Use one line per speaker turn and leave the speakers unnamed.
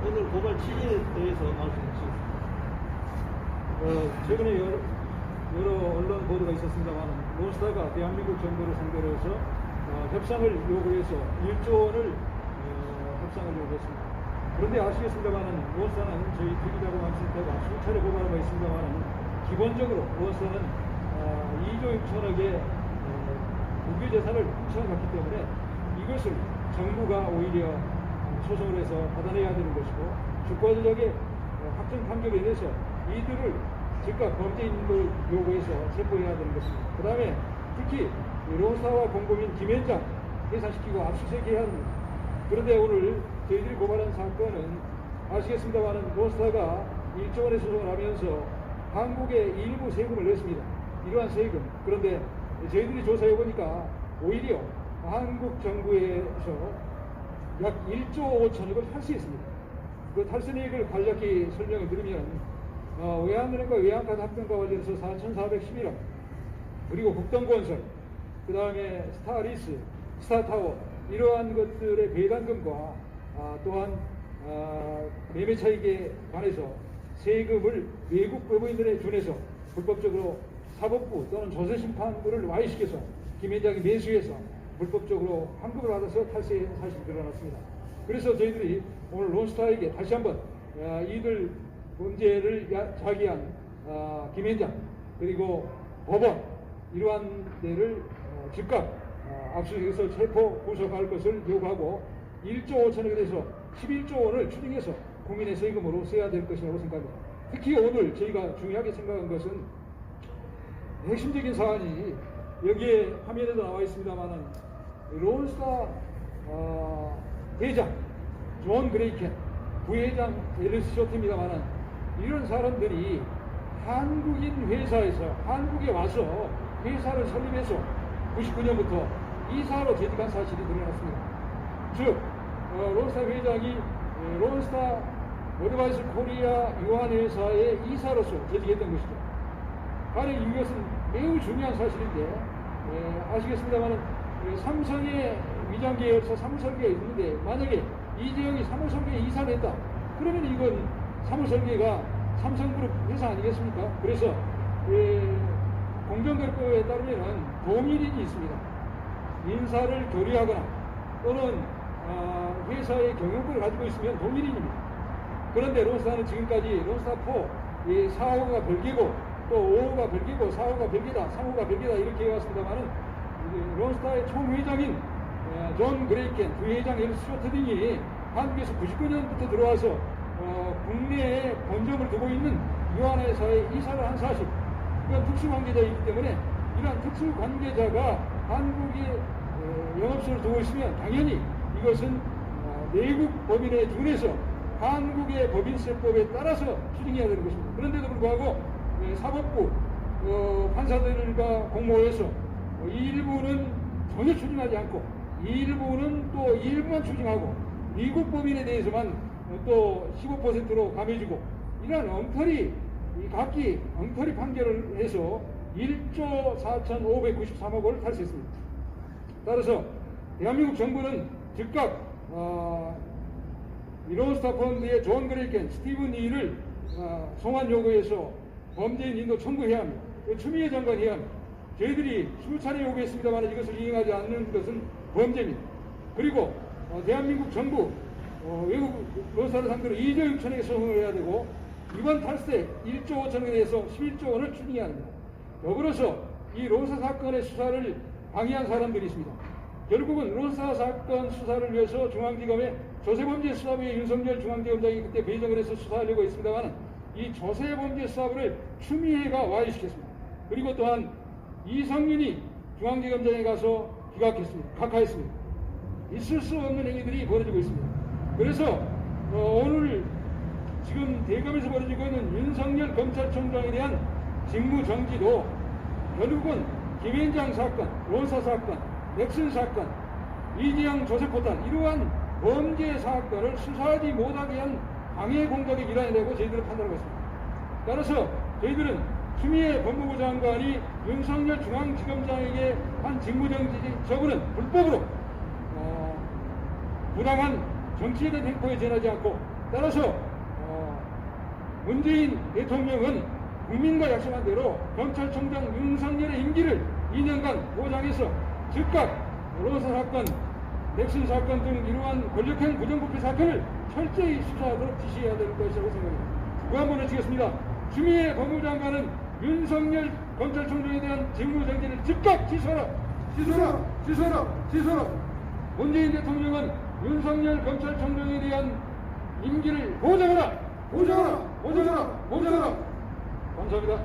오늘 고발 취지에 대해서 말씀해 주시겠습니다.
최근에 여러 언론 보도가 있었습니다만 론스타가 대한민국 정부를 상대로 해서 협상을 요구해서 1조 원을 협상을 요구했습니다. 그런데 아시겠습니다만 론스타는 저희 특이자금안센터가 수차례 고발한 바 있습니다만 기본적으로 론스타는 2조 6천억의 국유재산을 훔쳐갔기 때문에 이것을 정부가 오히려 소송을 해서 받아내야 되는 것이고 주권력의 확정 판결에 대해서 이들을 즉각 범죄인을 요구해서 체포해야 되는 것입니다. 그 다음에 특히 론스타와 공범인 김현장 해산시키고 압수수색해야 합니다. 그런데 오늘 저희들이 고발한 사건은 아시겠습니다만 론스타가 1조 원의 소송을 하면서 한국에 일부 세금을 냈습니다. 이러한 세금. 그런데 저희들이 조사해 보니까 오히려 한국 정부에서 약 1조 5천억을 탈세했습니다. 그 탈세 내역을 간략히 설명을 드리면 외환은행과 외환카드 합병과 관련해서 4,411억, 그리고 국동건설, 그 다음에 스타리스, 스타타워 이러한 것들의 배당금과 또한 매매 차익에 관해서 세금을 외국 법인들에 준해서 불법적으로 사법부 또는 조세심판부를 와해시켜서 김현장이 매수해서 불법적으로 환급을 받아서 탈세 사실이 드러났습니다. 그래서 저희들이 오늘 론스타에게 다시 한번 이들 범죄를 자기한 김현장 그리고 법원 이러한 데를 즉각 압수해서 체포 구속할 것을 요구하고 1조 5천억에 대해서 11조 원을 추징해서 국민의 세금으로 써야 될 것이라고 생각합니다. 특히 오늘 저희가 중요하게 생각한 것은 핵심적인 사안이 여기에 화면에도 나와 있습니다만은 론스타 회장 존 그레이켄, 부회장 앨리스 쇼트입니다만은 이런 사람들이 한국인 회사에서 한국에 와서 회사를 설립해서 99년부터 이사로 재직한 사실이 드러났습니다. 즉 론스타 회장이 론스타 어드바이스 코리아 유한회사의 이사로서 재직했던 것이죠. 가령 이것은 매우 중요한 사실인데 아시겠습니다만 삼성의 위장계열사 사무설계가 있는데 만약에 이재용이 사무설계에 이사를 했다 그러면 이건 사무설계가 삼성그룹 회사 아니겠습니까? 그래서 공정거래법에 따르면 동일인이 있습니다. 인사를 교류하거나 또는 회사의 경영권을 가지고 있으면 동일인입니다. 그런데 론스타는 지금까지 론스타4 4호가 별개고 또 5호가 별개고 4호가 별개다 3호가 별개다 이렇게 해왔습니다만은 론스타의 총회장인 존 그레이켄, 부회장 앨리스 쇼트 등이 한국에서 99년부터 들어와서 국내에 본점을 두고 있는 유한회사에 이사를 한 사실, 이건 특수관계자이기 때문에 이러한 특수관계자가 한국에 영업소를 두고 있으면 당연히 이것은 내국 법인에 준해서 한국의 법인세법에 따라서 추징해야 되는 것입니다. 그런데도 불구하고 사법부 판사들과 공모해서 일부는 전혀 추징하지 않고 일부는 또 일부만 추징하고 미국 법인에 대해서만 또 15%로 감해주고 이러한 엉터리 각기 엉터리 판결을 해서 1조 4,593억 원을 탈세했습니다. 따라서 대한민국 정부는 즉각 론스타 펀드의 존 그레이켄, 스티븐 이를 송환 요구해서 범죄인 인도 청구해야 합니다. 추미애 장관 해야 합니다. 저희들이 수차례 요구했습니다만 이것을 이행하지 않는 것은 범죄입니다. 그리고 대한민국 정부 외국 론스타를 상대로 2조 6천억의 소송을 해야 되고 이번 탈세 1조 5천억에 대해서 11조 원을 추징해야 합니다. 더불어서 이 론스타 사건의 수사를 방해한 사람들이 있습니다. 결국은 론스타 사건 수사를 위해서 중앙지검에 조세범죄수사부의 윤석열 중앙지검장이 그때 배정을 해서 수사하려고 했습니다만 이 조세범죄수사부를 추미애가 와해시켰습니다. 그리고 또한 이성윤이 중앙지검장에 가서 각하했습니다. 있을 수 없는 행위들이 벌어지고 있습니다. 그래서 오늘 지금 대검에서 벌어지고 있는 윤석열 검찰총장에 대한 직무정지도 결국은 김현장 사건, 론스타 사건, 넥슨 사건, 이재용 조세포탄 이러한 범죄 사건을 수사하지 못하게 한 방해 공작의 일환이라고 저희들은 판단하고 있습니다. 따라서 저희들은 추미애 법무부 장관이 윤석열 중앙지검장에게 한 직무정지 처분은 불법으로 부당한 정치에 대한 행포에 전하지 않고 따라서 문재인 대통령은 국민과 약속한 대로 검찰총장 윤석열의 임기를 2년간 보장해서 즉각 로사 사건, 넥슨 사건 등 이러한 권력형 부정부패 사건을 철저히 수사하도록 지시해야 될 것이라고 생각합니다. 그 한 번 외치겠습니다. 추미애 법무장관은 윤석열 검찰총장에 대한 직무정지를 즉각 취소하라! 취소하라! 취소하라! 취소하라! 문재인 대통령은 윤석열 검찰총장에 대한 임기를 보장하라! 보장하라! 보장하라! 보장하라! 감사합니다.